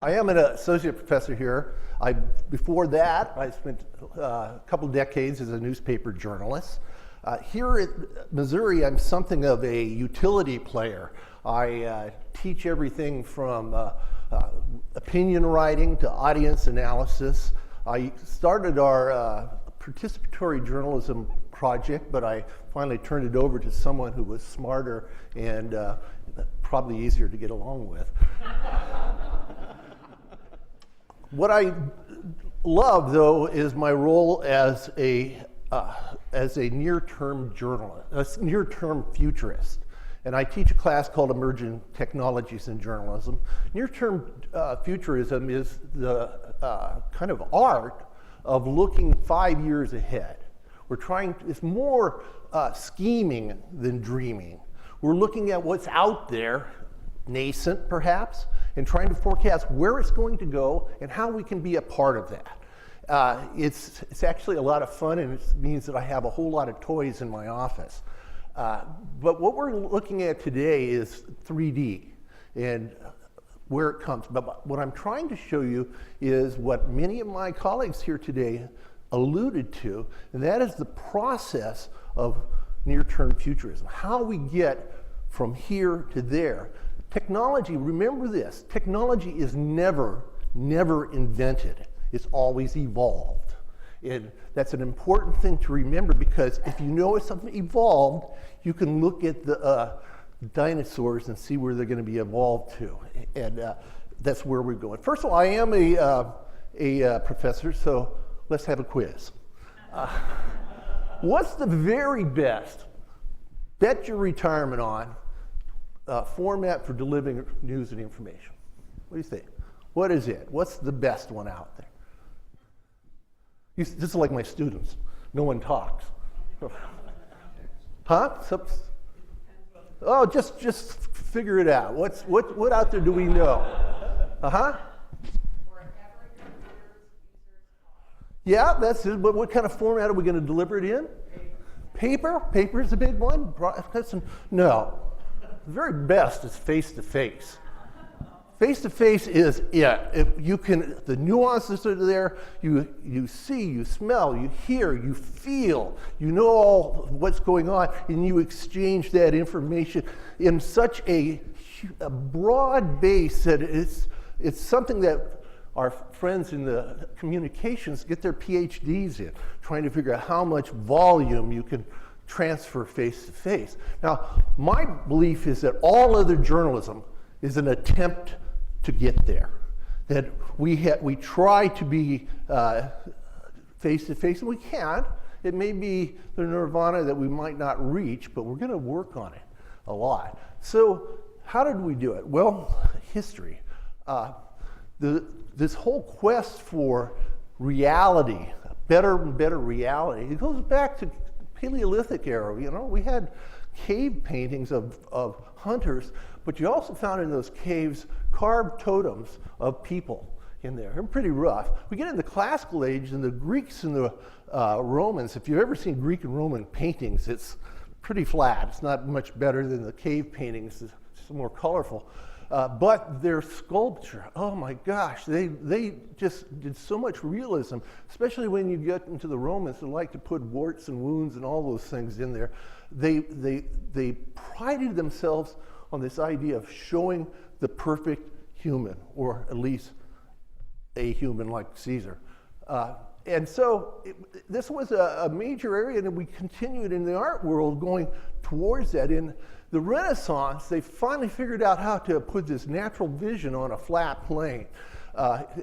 I am an associate professor here. Before that, I spent a couple decades as a newspaper journalist. Here at Missouri, I'm something of a utility player. I teach everything from opinion writing to audience analysis. I started our participatory journalism project, but I finally turned it over to someone who was smarter and probably easier to get along with. What I love, though, is my role as a near-term journalist, a near-term futurist. And I teach a class called Emerging Technologies in Journalism. Near-term futurism is the kind of art of looking 5 years ahead. It's more scheming than dreaming. We're looking at what's out there, nascent perhaps, and trying to forecast where it's going to go and how we can be a part of that. It's actually a lot of fun, and it means that I have a whole lot of toys in my office. But what we're looking at today is 3D and where it comes. But what I'm trying to show you is what many of my colleagues here today alluded to, and that is the process of near-term futurism, how we get from here to there. Technology, remember this, technology is never invented. It's always evolved. And that's an important thing to remember, because if you know it's something evolved, you can look at the dinosaurs and see where they're going to be evolved to. And that's where we're going. First of all, I am a professor, so let's have a quiz. What's the very best, bet your retirement on, format for delivering news and information? What do you think? What is it? What's the best one out there? This is like my students. No one talks. Huh? Oh, just figure it out. What out there do we know? Uh-huh. Yeah, that's it. But what kind of format are we going to deliver it in? Paper? Paper is a big one? No. The very best is face-to-face. Face-to-face is it. If you can, the nuances are there. You see, you smell, you hear, you feel. You know all what's going on, and you exchange that information in such a broad base that it's something that our friends in the communications get their Ph.D.s in, trying to figure out how much volume you can transfer face-to-face. Now, my belief is that all other journalism is an attempt to get there. That we try to be face-to-face, and we can. It may be the nirvana that we might not reach, but we're going to work on it a lot. So how did we do it? Well, history. This whole quest for reality, better and better reality, it goes back to Paleolithic era. You know, we had cave paintings of hunters, but you also found in those caves carved totems of people in there. They're pretty rough. We get into the classical age, and the Greeks and the Romans, if you've ever seen Greek and Roman paintings, it's pretty flat. It's not much better than the cave paintings. It's more colorful. But their sculpture, oh my gosh, they just did so much realism, especially when you get into the Romans who like to put warts and wounds and all those things in there. They prided themselves on this idea of showing the perfect human, or at least a human like Caesar. And so this was a major area, and we continued in the art world going towards that. In the Renaissance, they finally figured out how to put this natural vision on a flat plane,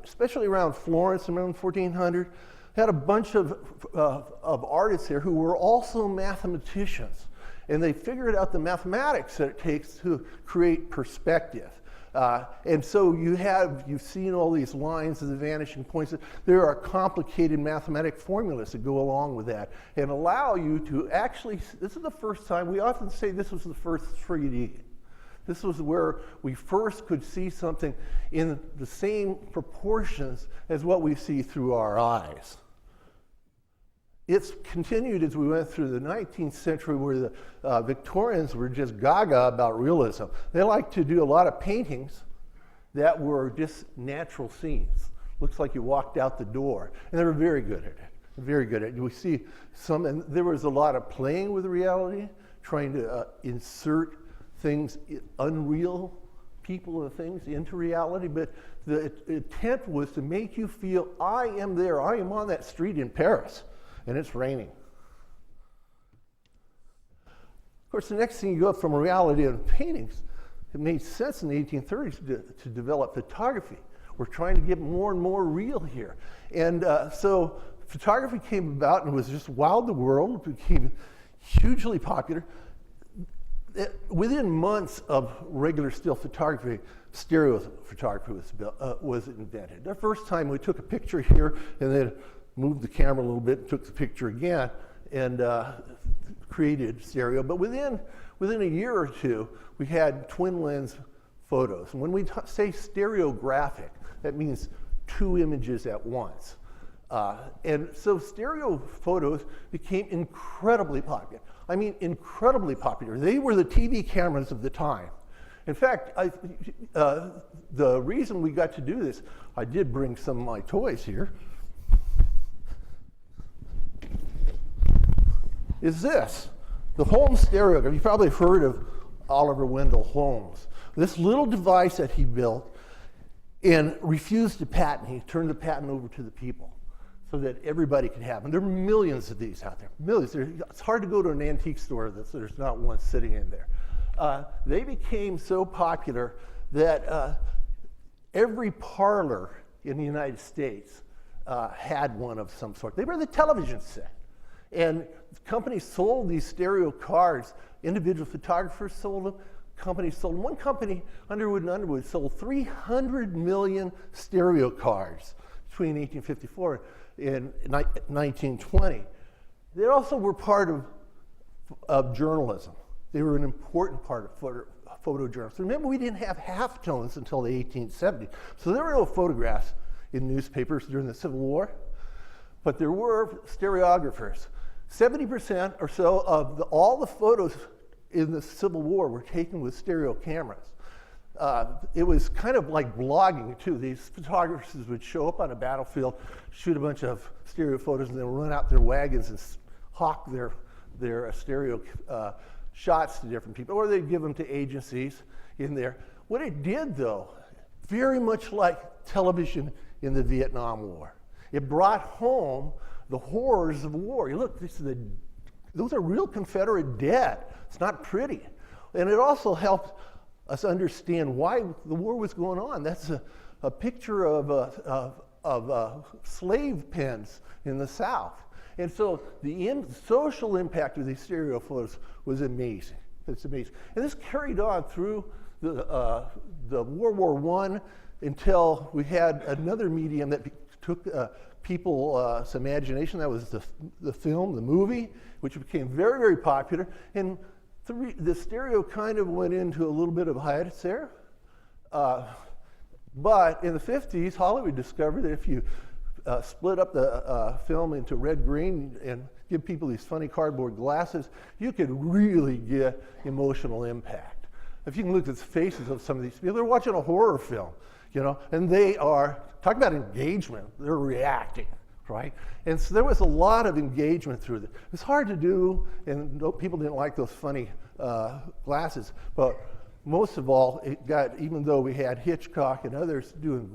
especially around Florence around 1400. Had a bunch of artists there who were also mathematicians, and they figured out the mathematics that it takes to create perspective. And so you've seen all these lines of the vanishing points. There are complicated mathematic formulas that go along with that and allow you to actually, this is the first time, we often say this was the first 3D. This was where we first could see something in the same proportions as what we see through our eyes. It's continued as we went through the 19th century, where the Victorians were just gaga about realism. They liked to do a lot of paintings that were just natural scenes. Looks like you walked out the door. And they were very good at it, very good at it. We see some, and there was a lot of playing with reality, trying to insert things, unreal people and things into reality, but the intent was to make you feel, I am there, I am on that street in Paris, and it's raining. Of course, the next thing you go up from reality to paintings, it made sense in the 1830s to develop photography. We're trying to get more and more real here. And so photography came about and was just wowed the world, became hugely popular. Within months of regular still photography, stereo photography was invented. The first time we took a picture here and then moved the camera a little bit and took the picture again and created stereo. But within a year or two, we had twin lens photos. And when we say stereographic, that means two images at once. And so stereo photos became incredibly popular. I mean, incredibly popular. They were the TV cameras of the time. In fact, the reason we got to do this, I did bring some of my toys here, is this, the Holmes stereograph. You've probably heard of Oliver Wendell Holmes. This little device that he built and refused to patent. He turned the patent over to the people so that everybody could have them. There are millions of these out there, millions. It's hard to go to an antique store that there's not one sitting in there. They became so popular that every parlor in the United States had one of some sort. They were the television set. And companies sold these stereo cards. Individual photographers sold them. Companies sold them. One company, Underwood & Underwood, sold 300 million stereo cards between 1854 and 1920. They also were part of journalism. They were an important part of photojournalism. Remember, we didn't have halftones until the 1870s. So there were no photographs in newspapers during the Civil War, but there were stereographers. 70% or so of all the photos in the Civil War were taken with stereo cameras. It was kind of like blogging, too. These photographers would show up on a battlefield, shoot a bunch of stereo photos, and then run out their wagons and hawk their stereo shots to different people, or they'd give them to agencies in there. What it did, though, very much like television in the Vietnam War, it brought home the horrors of war. You look, those are real Confederate dead. It's not pretty. And it also helped us understand why the war was going on. That's a picture of slave pens in the South. And so the social impact of these stereo photos was amazing. It's amazing. And this carried on through the World War I until we had another medium that took people's imagination. That was the film, the movie, which became very, very popular. And the stereo kind of went into a little bit of hiatus there. But in the 50s, Hollywood discovered that if you split up the film into red-green and give people these funny cardboard glasses, you could really get emotional impact. If you can look at the faces of some of these people, they're watching a horror film, you know, and they are, talk about engagement, they're reacting, right? And so there was a lot of engagement through this. It's hard to do, and people didn't like those funny glasses, but most of all, it got, even though we had Hitchcock and others doing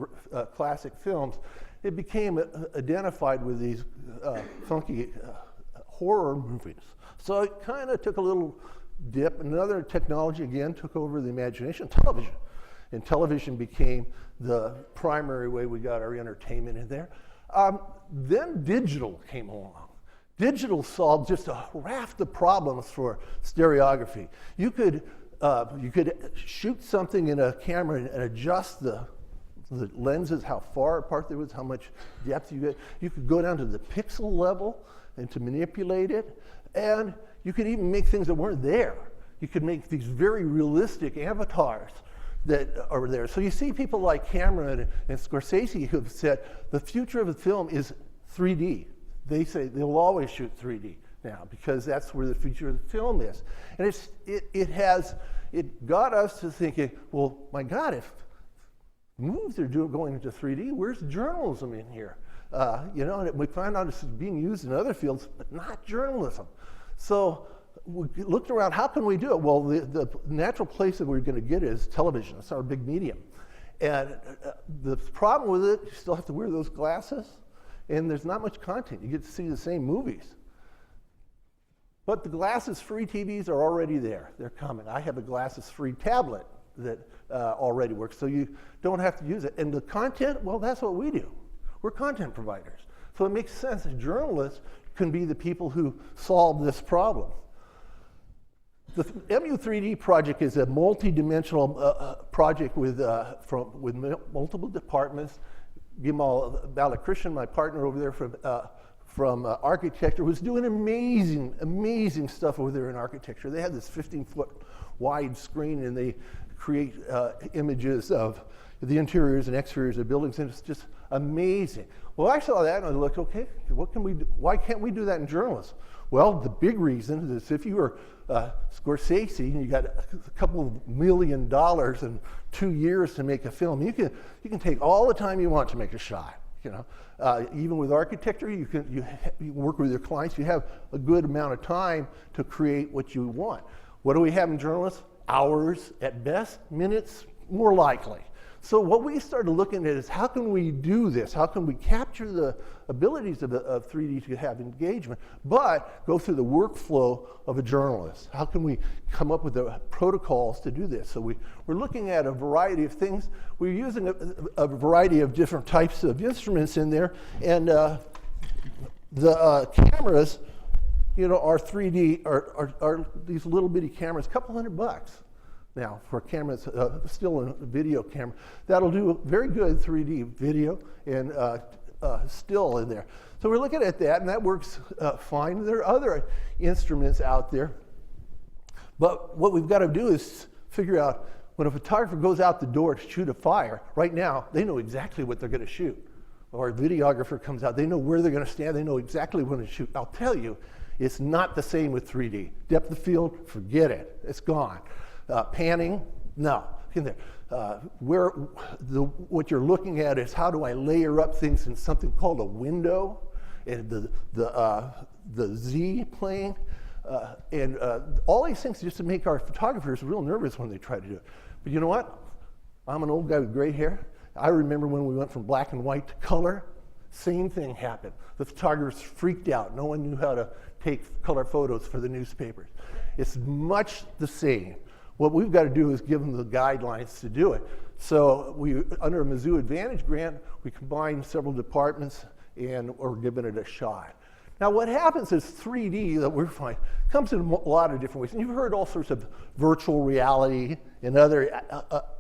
classic films, it became identified with these funky horror movies. So it kind of took a little dip. Another technology, again, took over the imagination, television. And television became the primary way we got our entertainment in there. Then digital came along. Digital solved just a raft of problems for stereography. You could shoot something in a camera and adjust the lenses, how far apart there was, how much depth you get. You could go down to the pixel level and to manipulate it. And you could even make things that weren't there. You could make these very realistic avatars that are there. So you see people like Cameron and Scorsese who have said the future of the film is 3D. They say they'll always shoot 3D now because that's where the future of the film is. And it got us to thinking, well, my God, if movies are going into 3D. Where's journalism in here? And we find out it's being used in other fields, but not journalism. So we looked around, how can we do it? Well, the natural place that we're going to get is television. It's our big medium. And the problem with it, you still have to wear those glasses, and there's not much content. You get to see the same movies. But the glasses-free TVs are already there. They're coming. I have a glasses-free tablet that already works, so you don't have to use it. And the content, well, that's what we do. We're content providers. So it makes sense that journalists can be the people who solve this problem. The MU3D project is a multi-dimensional project with multiple departments. Gimal Balakrishan, my partner over there from architecture, was doing amazing stuff over there in architecture. They had this 15-foot wide screen, and they create images of the interiors and exteriors of buildings, and it's just amazing. Well, I saw that and I looked, okay, what can we do? Why can't we do that in journalism? Well, the big reason is if you were Scorsese and you got a couple of $1 million and 2 years to make a film, you can take all the time you want to make a shot. Even with architecture, you can work with your clients. You have a good amount of time to create what you want. What do we have in journalism? Hours at best, minutes more likely. So what we started looking at is how can we do this? How can we capture the abilities of 3D to have engagement, but go through the workflow of a journalist? How can we come up with the protocols to do this? So we're looking at a variety of things. We're using a variety of different types of instruments in there, and the cameras, are 3D, are these little bitty cameras, a couple $100 now for cameras, still a video camera. That'll do very good 3D video and still in there. So we're looking at that, and that works fine. There are other instruments out there, but what we've got to do is figure out when a photographer goes out the door to shoot a fire, right now, they know exactly what they're going to shoot. Or a videographer comes out, they know where they're going to stand, they know exactly when to shoot. I'll tell you, it's not the same with 3D. Depth of field, forget it, it's gone. Panning, no. What you're looking at is how do I layer up things in something called a window, and the Z plane, and all these things just to make our photographers real nervous when they try to do it. But you know what? I'm an old guy with gray hair. I remember when we went from black and white to color, same thing happened. The photographers freaked out. No one knew how to take color photos for the newspapers. It's much the same. What we've got to do is give them the guidelines to do it. So under a Mizzou Advantage grant, we combine several departments and we're giving it a shot. Now what happens is 3D that we're finding comes in a lot of different ways. And you've heard all sorts of virtual reality and other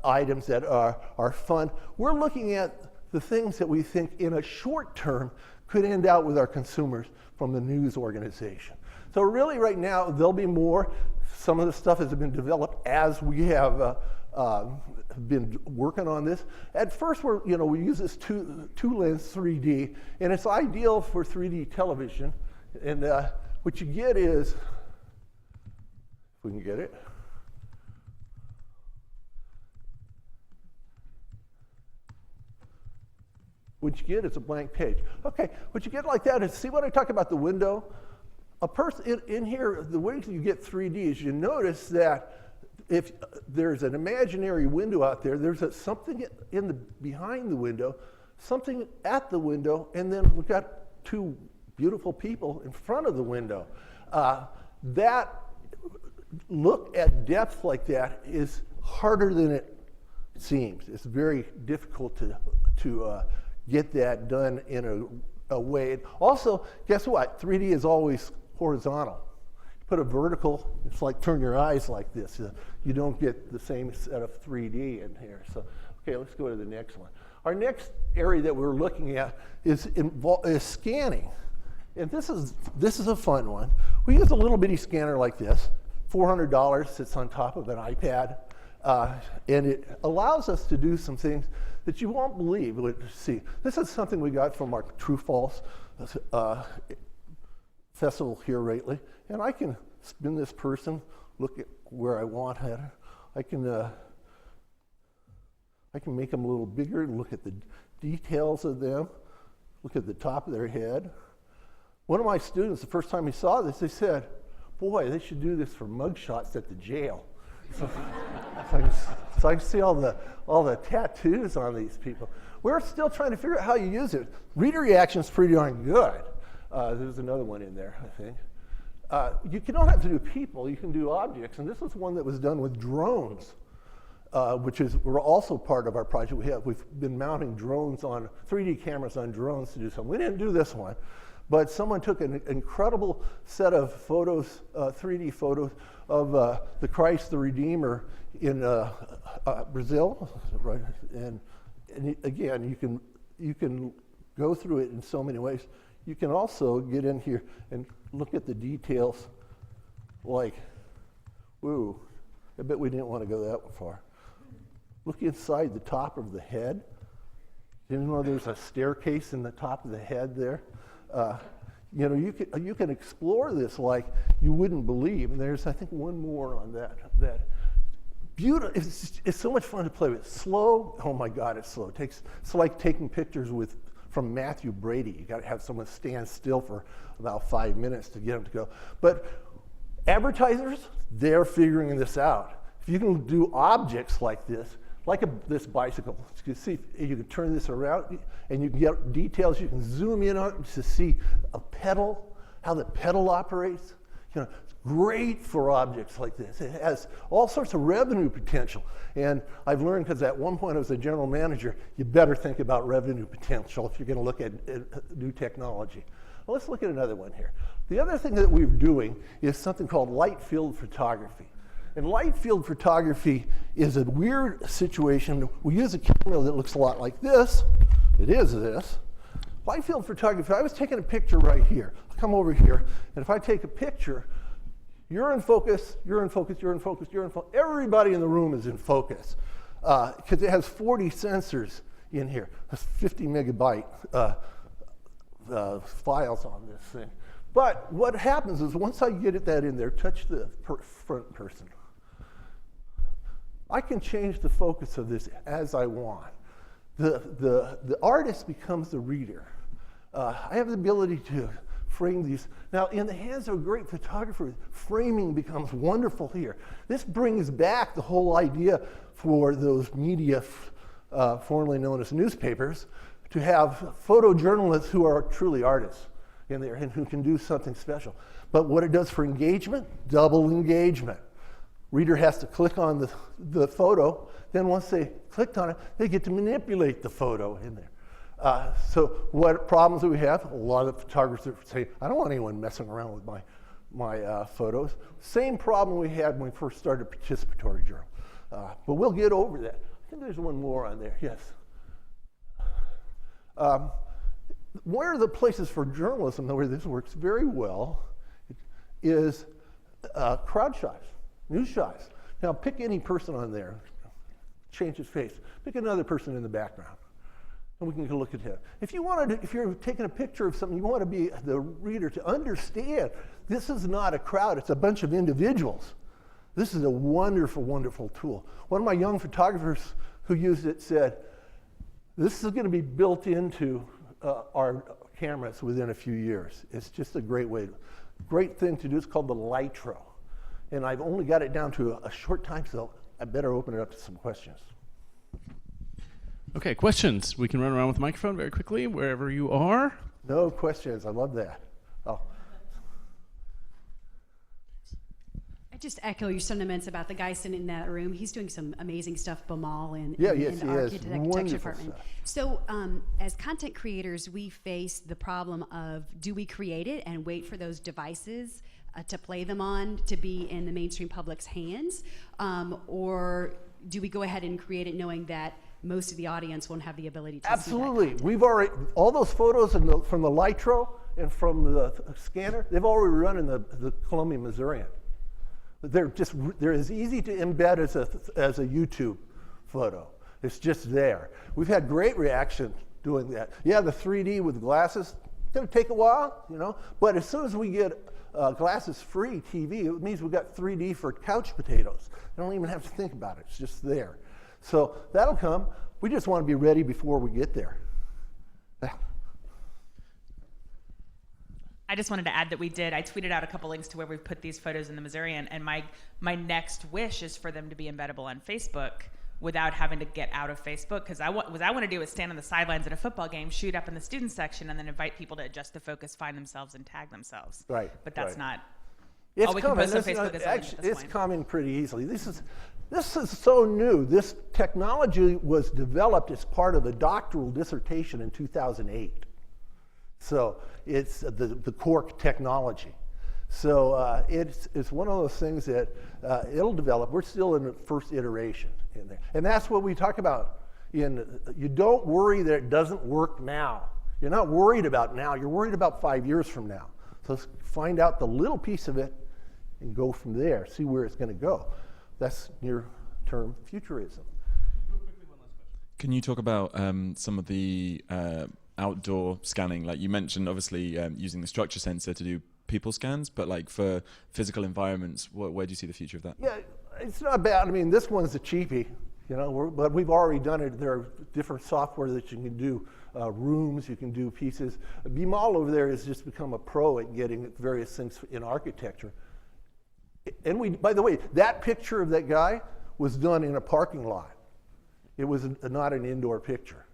items that are fun. We're looking at the things that we think in a short term could end out with our consumers from the news organization. So really right now, there'll be more. Some of the stuff has been developed as we have been working on this. At first, we use this two-lens 3D, and it's ideal for 3D television. And what you get is, if we can get it, what you get is a blank page. Okay, what you get like that is, see what I talk about the window? A person in here, the way you get 3D is you notice that if there's an imaginary window out there, there's something behind the window, something at the window, and then we've got two beautiful people in front of the window. That look at depth like that is harder than it seems. It's very difficult to get that done in a way. Also, guess what? 3D is always horizontal. Put a vertical, it's like turn your eyes like this. You don't get the same set of 3D in here. So, okay, let's go to the next one. Our next area that we're looking at is scanning. And this is a fun one. We use a little bitty scanner like this. $400 sits on top of an iPad. And it allows us to do some things that you won't believe. See, this is something we got from our True False festival here lately, and I can spin this person, look at where I want her. I can I can make them a little bigger and look at the details of them, look at the top of their head. One of my students, the first time he saw this, they said, boy, they should do this for mugshots at the jail. So I can see all the tattoos on these people. We're still trying to figure out how you use it. Reader reaction is pretty darn good. There's another one in there, I think. You don't have to do people, you can do objects. And this is one that was done with drones, we're also part of our project. We've been mounting drones on, 3D cameras on drones to do something. We didn't do this one, but someone took an incredible set of photos, 3D photos of the Christ the Redeemer in Brazil, right? And again, you can go through it in so many ways. You can also get in here and look at the details like, woo, I bet we didn't want to go that far. Look inside the top of the head. Didn't know there's a staircase in the top of the head there. You can explore this like you wouldn't believe. And there's, I think, one more on that. Beautiful. It's so much fun to play with. Slow. Oh my God, it's slow. It's like taking pictures from Matthew Brady. You got to have someone stand still for about 5 minutes to get them to go. But advertisers, they're figuring this out. If you can do objects like this, like this bicycle, you can see you can turn this around and you can get details. You can zoom in on it to see a pedal, how the pedal operates. It's great for objects like this. It has all sorts of revenue potential. And I've learned, because at one point I was a general manager, you better think about revenue potential if you're going to look at new technology. Well, let's look at another one here. The other thing that we're doing is something called light-filled photography. And light-filled photography is a weird situation. We use a camera that looks a lot like this. It is this. Light-filled photography, I was taking a picture right here. I'll come over here, and if I take a picture, you're in focus, you're in focus, you're in focus, you're in focus. Everybody in the room is in focus because it has 40 sensors in here. That's 50 megabyte files on this thing. But what happens is once I get that in there, touch the front person. I can change the focus of this as I want. The artist becomes the reader. I have the ability to frame these. Now, in the hands of a great photographer, framing becomes wonderful here. This brings back the whole idea for those media, formerly known as newspapers, to have photojournalists who are truly artists in there and who can do something special. But what it does for engagement, double engagement. Reader has to click on the photo, then once they clicked on it, they get to manipulate the photo in there. So what problems do we have? A lot of photographers say, I don't want anyone messing around with my photos. Same problem we had when we first started participatory journal. But we'll get over that. I think there's one more on there, yes. One of the places for journalism where this works very well is crowd shots, news shots. Now pick any person on there, change his face. Pick another person in the background, and we can look at him. If you're taking a picture of something, you want to be the reader to understand this is not a crowd, it's a bunch of individuals. This is a wonderful, wonderful tool. One of my young photographers who used it said, this is going to be built into our cameras within a few years. It's just a great thing to do. It's called the Litro. And I've only got it down to a short time, so I better open it up to some questions. Okay, questions. We can run around with the microphone very quickly, wherever you are. No questions. I love that. Oh. I just echo your sentiments about the guy sitting in that room. He's doing some amazing stuff, Bamal, in yes, the architecture department. Stuff. So as content creators, we face the problem of, do we create it and wait for those devices to play them on to be in the mainstream public's hands? Or do we go ahead and create it knowing that most of the audience won't have the ability to Absolutely. see that? We've already, all those photos from the Litro and from the scanner, they've already run in the Columbia Missourian. They're as easy to embed as a YouTube photo. It's just there. We've had great reaction doing that. Yeah, the 3D with glasses, it's going to take a while, but as soon as we get glasses-free TV, it means we've got 3D for couch potatoes. I don't even have to think about it. It's just there. So that'll come. We just want to be ready before we get there. I just wanted to add that I tweeted out a couple links to where we've put these photos in the Missourian, and my next wish is for them to be embeddable on Facebook without having to get out of Facebook, because what I want to do is stand on the sidelines at a football game, shoot up in the student section, and then invite people to adjust the focus, find themselves, and tag themselves. Right. But that's not It's all we can coming. post on Facebook is Actually, at this it's point. coming pretty easily. This is so new. This technology was developed as part of a doctoral dissertation in 2008. So it's the Cork technology. So it's one of those things that it'll develop. We're still in the first iteration in there. And that's what we talk about. You don't worry that it doesn't work now. You're not worried about now. You're worried about 5 years from now. So let's find out the little piece of it and go from there, see where it's going to go. That's near-term futurism. Can you talk about some of the outdoor scanning? Like you mentioned, obviously using the structure sensor to do people scans, but like for physical environments, where do you see the future of that? Yeah, it's not bad. I mean, this one's a cheapie, but we've already done it. There are different software that you can do rooms, you can do pieces. Bimal over there has just become a pro at getting various things in architecture. And by the way, that picture of that guy was done in a parking lot. It was not an indoor picture.